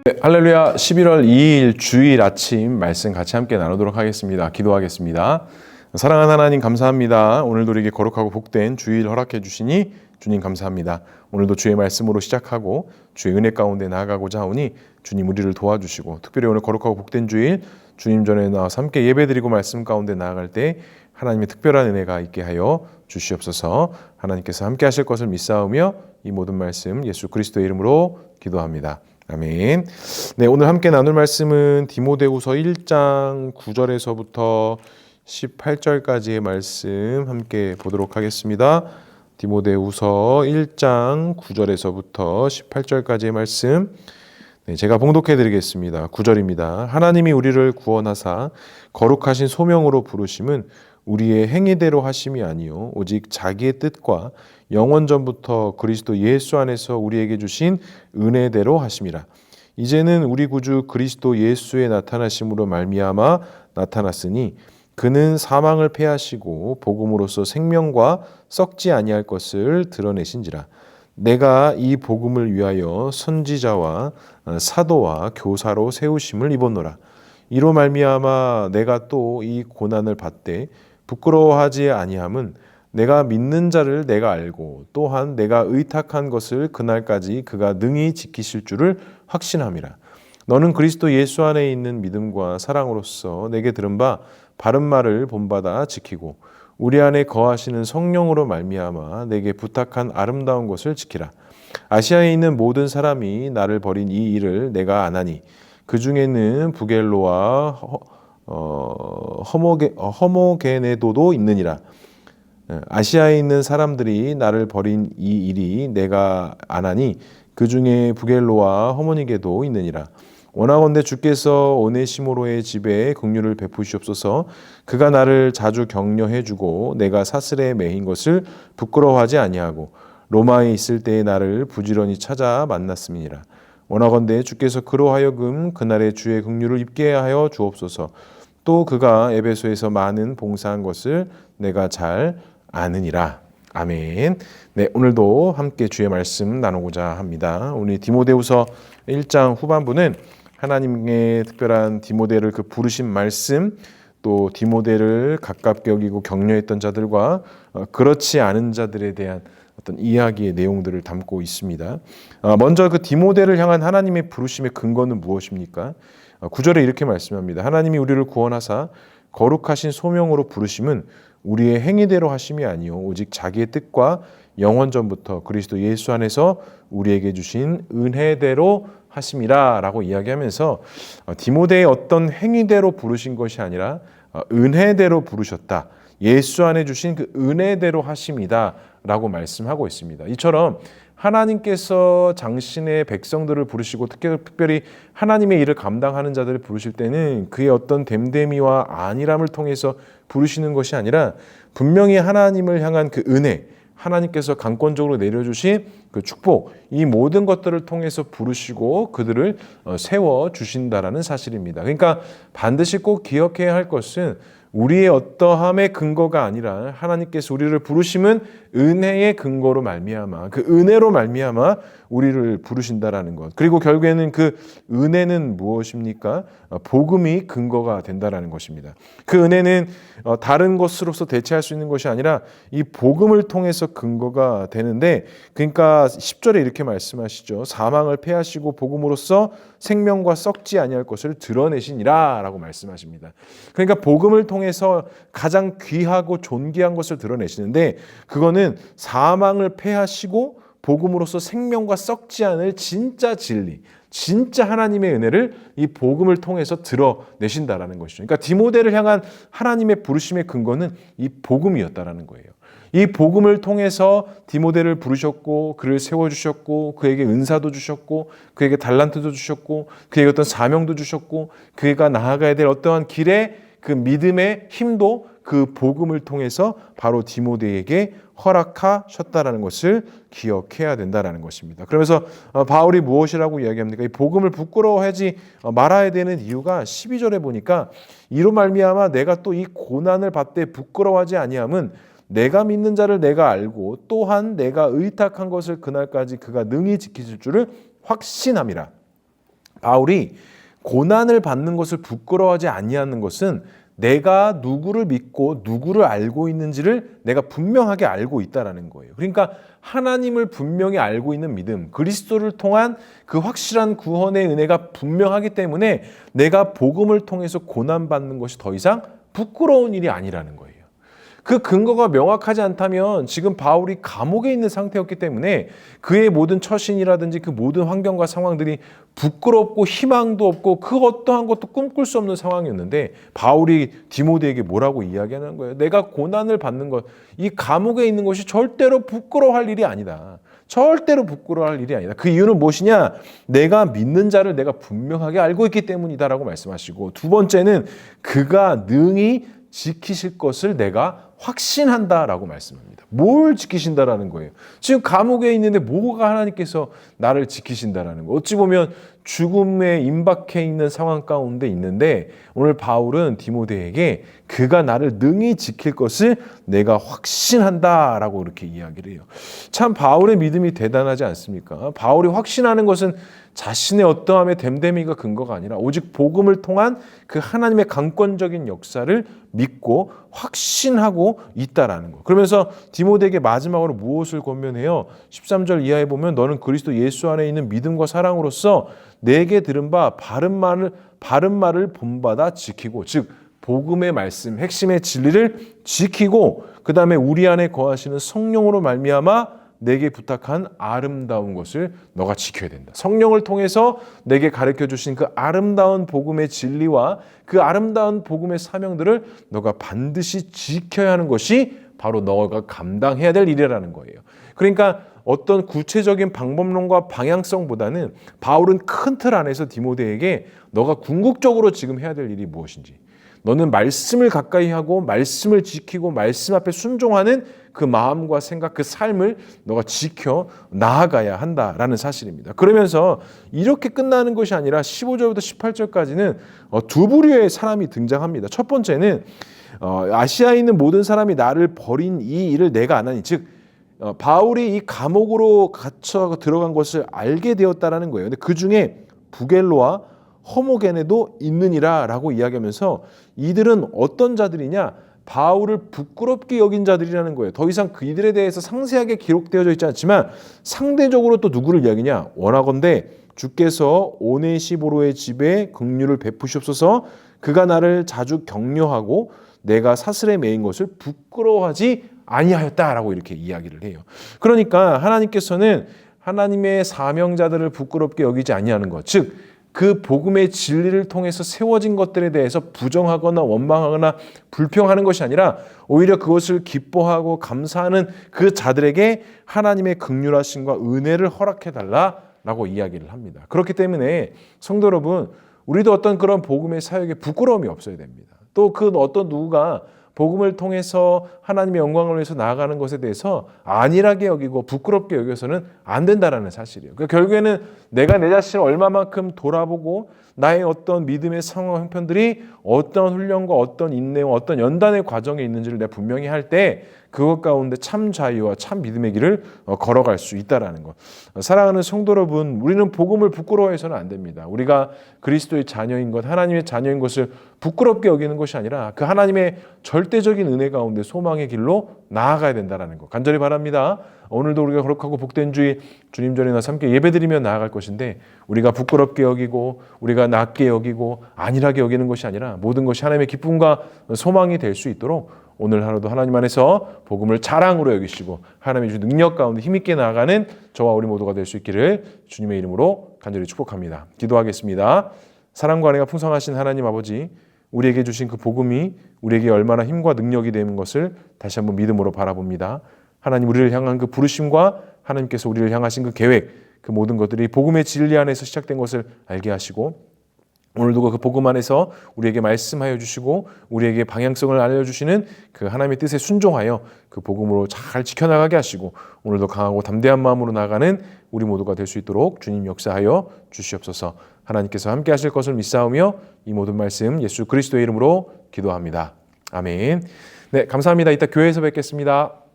네, 할렐루야. 11월 2일 주일 아침 말씀 같이 함께 나누도록 하겠습니다. 기도하겠습니다. 사랑하는 하나님 감사합니다. 오늘도 우리에게 거룩하고 복된 주일 허락해 주시니 주님 감사합니다. 오늘도 주의 말씀으로 시작하고 주의 은혜 가운데 나아가고자 하오니 주님 우리를 도와주시고 특별히 오늘 거룩하고 복된 주일 주님 전에 나와서 함께 예배드리고 말씀 가운데 나아갈 때 하나님의 특별한 은혜가 있게 하여 주시옵소서. 하나님께서 함께 하실 것을 믿사오며 이 모든 말씀 예수 그리스도의 이름으로 기도합니다. 아멘. 네, 오늘 함께 나눌 말씀은 디모데후서 1장 9절에서부터 18절까지의 말씀 함께 보도록 하겠습니다. 디모데후서 1장 9절에서부터 18절까지의 말씀 제가 봉독해 드리겠습니다. 9절입니다. 하나님이 우리를 구원하사 거룩하신 소명으로 부르심은 우리의 행위대로 하심이 아니요 오직 자기의 뜻과 영원 전부터 그리스도 예수 안에서 우리에게 주신 은혜대로 하심이라. 이제는 우리 구주 그리스도 예수의 나타나심으로 말미암아 나타났으니 그는 사망을 패하시고 복음으로써 생명과 썩지 아니할 것을 드러내신지라. 내가 이 복음을 위하여 선지자와 사도와 교사로 세우심을 입었노라. 이로 말미암아 내가 또 이 고난을 받되 부끄러워하지 아니함은 내가 믿는 자를 내가 알고 또한 내가 의탁한 것을 그날까지 그가 능히 지키실 줄을 확신함이라. 너는 그리스도 예수 안에 있는 믿음과 사랑으로서 내게 들은 바 바른 말을 본받아 지키고 우리 안에 거하시는 성령으로 말미암아 내게 부탁한 아름다운 것을 지키라. 아시아에 있는 모든 사람이 나를 버린 이 일을 내가 아나니 그 중에는 부겔로와 허모게네도도 있느니라. 아시아에 있는 사람들이 나를 버린 이 일이 내가 아나니 그 중에 부겔로와 허모니게도 있느니라. 원하건대 주께서 오네시모로의 집에 긍휼을 베푸시옵소서. 그가 나를 자주 격려해 주고 내가 사슬에 매인 것을 부끄러워하지 아니하고 로마에 있을 때에 나를 부지런히 찾아 만났음이니라. 원하건대 주께서 그로 하여금 그날의 주의 긍휼을 입게 하여 주옵소서. 또 그가 에베소에서 많은 봉사한 것을 내가 잘 아느니라. 아멘. 네, 오늘도 함께 주의 말씀 나누고자 합니다. 오늘 디모데후서 1장 후반부는 하나님의 특별한 디모데를 그 부르신 말씀, 또 디모데를 가깝게 여기고 격려했던 자들과 그렇지 않은 자들에 대한 어떤 이야기의 내용들을 담고 있습니다. 먼저 그 디모데를 향한 하나님의 부르심의 근거는 무엇입니까? 9절에 이렇게 말씀합니다. 하나님이 우리를 구원하사 거룩하신 소명으로 부르심은 우리의 행위대로 하심이 아니요 오직 자기의 뜻과 영원 전부터 그리스도 예수 안에서 우리에게 주신 은혜대로 하심이라 라고 이야기하면서 디모데의 어떤 행위대로 부르신 것이 아니라 은혜대로 부르셨다. 예수 안에 주신 그 은혜대로 하심이다 라고 말씀하고 있습니다. 이처럼 하나님께서 당신의 백성들을 부르시고 특별히 하나님의 일을 감당하는 자들을 부르실 때는 그의 어떤 됨됨이와 안일함을 통해서 부르시는 것이 아니라 분명히 하나님을 향한 그 은혜, 하나님께서 강권적으로 내려주신 그 축복, 이 모든 것들을 통해서 부르시고 그들을 세워주신다라는 사실입니다. 그러니까 반드시 꼭 기억해야 할 것은 우리의 어떠함의 근거가 아니라 하나님께서 우리를 부르심은 은혜의 근거로 말미암아 그 은혜로 말미암아 우리를 부르신다라는 것. 그리고 결국에는 그 은혜는 무엇입니까? 복음이 근거가 된다라는 것입니다. 그 은혜는 다른 것으로서 대체할 수 있는 것이 아니라 이 복음을 통해서 근거가 되는데, 그러니까 10절에 이렇게 말씀하시죠. 사망을 패하시고 복음으로써 생명과 썩지 아니할 것을 드러내시니라 라고 말씀하십니다. 그러니까 복음을 통해서 가장 귀하고 존귀한 것을 드러내시는데, 그거는 사망을 패하시고 복음으로써 생명과 썩지 않을 진짜 진리, 진짜 하나님의 은혜를 이 복음을 통해서 드러내신다라는 것이죠. 그러니까 디모데를 향한 하나님의 부르심의 근거는 이 복음이었다라는 거예요. 이 복음을 통해서 디모데를 부르셨고 그를 세워주셨고 그에게 은사도 주셨고 그에게 달란트도 주셨고 그에게 어떤 사명도 주셨고 그가 나아가야 될 어떠한 길에 그 믿음의 힘도 그 복음을 통해서 바로 디모데에게 허락하셨다라는 것을 기억해야 된다라는 것입니다. 그러면서 바울이 무엇이라고 이야기합니까? 이 복음을 부끄러워하지 말아야 되는 이유가 12절에 보니까 이로 말미암아 내가 또 이 고난을 받되 부끄러워하지 아니함은 내가 믿는 자를 내가 알고 또한 내가 의탁한 것을 그날까지 그가 능히 지키실 줄을 확신함이라. 바울이 고난을 받는 것을 부끄러워하지 아니하는 것은 내가 누구를 믿고 누구를 알고 있는지를 내가 분명하게 알고 있다라는 거예요. 그러니까 하나님을 분명히 알고 있는 믿음, 그리스도를 통한 그 확실한 구원의 은혜가 분명하기 때문에 내가 복음을 통해서 고난받는 것이 더 이상 부끄러운 일이 아니라는 거예요. 그 근거가 명확하지 않다면 지금 바울이 감옥에 있는 상태였기 때문에 그의 모든 처신이라든지 그 모든 환경과 상황들이 부끄럽고 희망도 없고 그 어떠한 것도 꿈꿀 수 없는 상황이었는데 바울이 디모데에게 뭐라고 이야기하는 거예요? 내가 고난을 받는 것, 이 감옥에 있는 것이 절대로 부끄러워할 일이 아니다. 절대로 부끄러워할 일이 아니다. 그 이유는 무엇이냐? 내가 믿는 자를 내가 분명하게 알고 있기 때문이다라고 말씀하시고, 두 번째는 그가 능히 지키실 것을 내가 확신한다라고 말씀합니다. 뭘 지키신다라는 거예요? 지금 감옥에 있는데 뭐가 하나님께서 나를 지키신다라는 거예요? 어찌 보면 죽음에 임박해 있는 상황 가운데 있는데 오늘 바울은 디모데에게 그가 나를 능히 지킬 것을 내가 확신한다라고 이렇게 이야기를 해요. 참 바울의 믿음이 대단하지 않습니까? 바울이 확신하는 것은 자신의 어떠함의 댐댐이가 근거가 아니라 오직 복음을 통한 그 하나님의 강권적인 역사를 믿고 확신하고 있다라는 거. 그러면서 디모데에게 마지막으로 무엇을 권면해요? 13절 이하에 보면 너는 그리스도 예수 안에 있는 믿음과 사랑으로서 내게 들은 바 바른 말을 본받아 지키고, 즉 복음의 말씀, 핵심의 진리를 지키고 그 다음에 우리 안에 거하시는 성령으로 말미암아 내게 부탁한 아름다운 것을 너가 지켜야 된다. 성령을 통해서 내게 가르쳐 주신 그 아름다운 복음의 진리와 그 아름다운 복음의 사명들을 너가 반드시 지켜야 하는 것이 바로 너가 감당해야 될 일이라는 거예요. 그러니까 어떤 구체적인 방법론과 방향성보다는 바울은 큰 틀 안에서 디모데에게 너가 궁극적으로 지금 해야 될 일이 무엇인지, 너는 말씀을 가까이 하고 말씀을 지키고 말씀 앞에 순종하는 그 마음과 생각, 그 삶을 너가 지켜 나아가야 한다라는 사실입니다. 그러면서 이렇게 끝나는 것이 아니라 15절부터 18절까지는 두 부류의 사람이 등장합니다. 첫 번째는 아시아에 있는 모든 사람이 나를 버린 이 일을 내가 안 하니, 즉 바울이 이 감옥으로 갇혀 들어간 것을 알게 되었다라는 거예요. 근데 그 중에 부겔로와 허모게네도 있느니라 라고 이야기하면서 이들은 어떤 자들이냐? 바울을 부끄럽게 여긴 자들이라는 거예요. 더 이상 그들에 대해서 상세하게 기록되어져 있지 않지만 상대적으로 또 누구를 이야기냐? 원하건대 주께서 오네시보로의 집에 긍휼을 베푸시옵소서. 그가 나를 자주 격려하고 내가 사슬에 매인 것을 부끄러워하지 아니하였다라고 이렇게 이야기를 해요. 그러니까 하나님께서는 하나님의 사명자들을 부끄럽게 여기지 아니하는 것, 즉 그 복음의 진리를 통해서 세워진 것들에 대해서 부정하거나 원망하거나 불평하는 것이 아니라 오히려 그것을 기뻐하고 감사하는 그 자들에게 하나님의 긍휼하심과 은혜를 허락해달라라고 이야기를 합니다. 그렇기 때문에 성도 여러분, 우리도 어떤 그런 복음의 사역에 부끄러움이 없어야 됩니다. 또 그 어떤 누구가 복음을 통해서 하나님의 영광을 위해서 나아가는 것에 대해서 안일하게 여기고 부끄럽게 여겨서는 안 된다라는 사실이에요. 그러니까 결국에는 내가 내 자신을 얼마만큼 돌아보고 나의 어떤 믿음의 상황 형편들이 어떤 훈련과 어떤 인내와 어떤 연단의 과정에 있는지를 내가 분명히 할 때 그것 가운데 참 자유와 참 믿음의 길을 걸어갈 수 있다라는 것. 사랑하는 성도 여러분, 우리는 복음을 부끄러워해서는 안 됩니다. 우리가 그리스도의 자녀인 것, 하나님의 자녀인 것을 부끄럽게 여기는 것이 아니라 그 하나님의 절대적인 은혜 가운데 소망의 길로 나아가야 된다는 것. 간절히 바랍니다. 오늘도 우리가 거룩하고 복된 주의 주님 전에 나서 함께 예배드리며 나아갈 것인데 우리가 부끄럽게 여기고 우리가 낮게 여기고 안일하게 여기는 것이 아니라 모든 것이 하나님의 기쁨과 소망이 될 수 있도록 오늘 하루도 하나님 안에서 복음을 자랑으로 여기시고 하나님의 주 능력 가운데 힘있게 나아가는 저와 우리 모두가 될 수 있기를 주님의 이름으로 간절히 축복합니다. 기도하겠습니다. 사랑과 은혜가 풍성하신 하나님 아버지, 우리에게 주신 그 복음이 우리에게 얼마나 힘과 능력이 되는 것을 다시 한번 믿음으로 바라봅니다. 하나님, 우리를 향한 그 부르심과 하나님께서 우리를 향하신 그 계획, 그 모든 것들이 복음의 진리 안에서 시작된 것을 알게 하시고 오늘도 그 복음 안에서 우리에게 말씀하여 주시고 우리에게 방향성을 알려주시는 그 하나님의 뜻에 순종하여 그 복음으로 잘 지켜나가게 하시고 오늘도 강하고 담대한 마음으로 나가는 우리 모두가 될 수 있도록 주님 역사하여 주시옵소서. 하나님께서 함께 하실 것을 믿사오며 이 모든 말씀 예수 그리스도의 이름으로 기도합니다. 아멘. 네, 감사합니다. 이따 교회에서 뵙겠습니다.